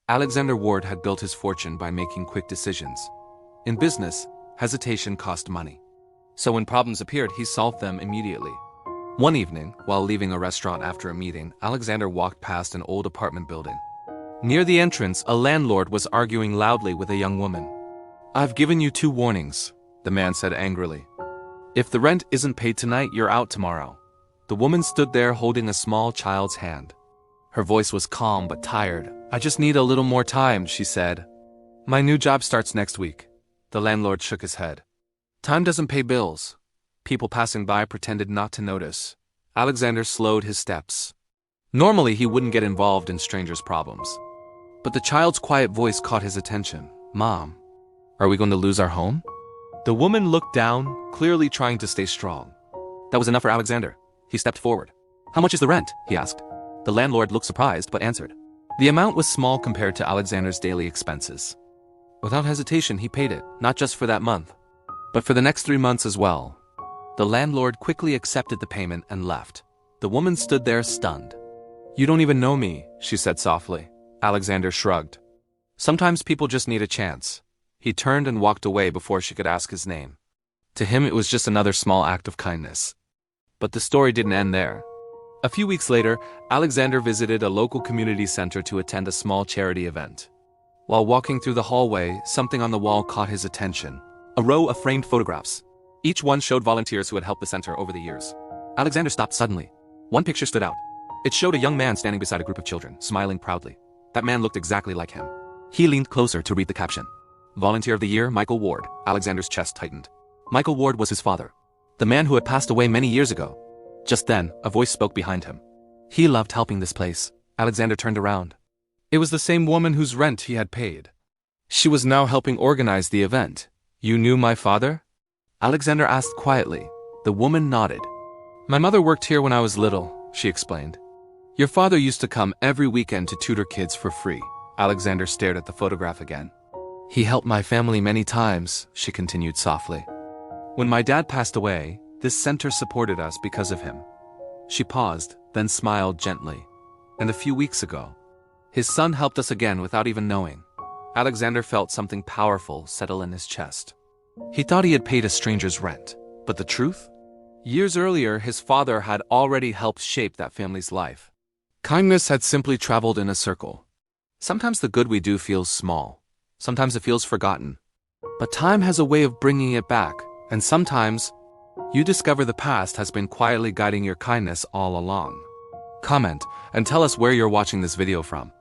Alexander Ward had built his fortune by making quick decisions. In business, hesitation cost money. So when problems appeared, he solved them immediately. One evening, while leaving a restaurant after a meeting, Alexander walked past an old apartment building. Near the entrance, a landlord was arguing loudly with a young woman. "I've given you 2 warnings," the man said angrily. "If the rent isn't paid tonight, you're out tomorrow." The woman stood there holding a small child's hand. Her voice was calm but tired. "I just need a little more time," she said. "My new job starts next week." The landlord shook his head. "Time doesn't pay bills." People passing by pretended not to notice. Alexander slowed his steps. Normally, he wouldn't get involved in strangers' problems. But the child's quiet voice caught his attention. "Mom, are we going to lose our home?" The woman looked down, clearly trying to stay strong. That was enough for Alexander. He stepped forward. "How much is the rent?" he asked. The landlord looked surprised but answered. The amount was small compared to Alexander's daily expenses. Without hesitation, he paid it, not just for that month, but for the next 3 months as well. The landlord quickly accepted the payment and left. The woman stood there stunned. "You don't even know me," she said softly. Alexander shrugged. Sometimes people just need a chance. He turned and walked away before she could ask his name. To him, it was just another small act of kindness. But the story didn't end there. A few weeks later, Alexander visited a local community center to attend a small charity event. While walking through the hallway, something on the wall caught his attention. A row of framed photographs. Each one showed volunteers who had helped the center over the years. Alexander stopped suddenly. One picture stood out. It showed a young man standing beside a group of children, smiling proudly. That man looked exactly like him. He leaned closer to read the caption. "Volunteer of the Year, Michael Ward." Alexander's chest tightened. Michael Ward was his father, the man who had passed away many years ago. Just then, a voice spoke behind him. He loved helping this place. Alexander turned around. It was the same woman whose rent he had paid. She was now helping organize the event. "You knew my father?" Alexander asked quietly. The woman nodded. "My mother worked here when I was little," she explained. "Your father used to come every weekend to tutor kids for free." Alexander stared at the photograph again. "He helped my family many times," she continued softly. "When my dad passed away, this center supported us because of him." She paused, then smiled gently. "And a few weeks ago, his son helped us again without even knowing." Alexander felt something powerful settle in his chest. He thought he had paid a stranger's rent. But the truth? Years earlier, his father had already helped shape that family's life. Kindness had simply traveled in a circle. Sometimes the good we do feels small. Sometimes it feels forgotten. But time has a way of bringing it back, and sometimes you discover the past has been quietly guiding your kindness all along. Comment and tell us where you're watching this video from.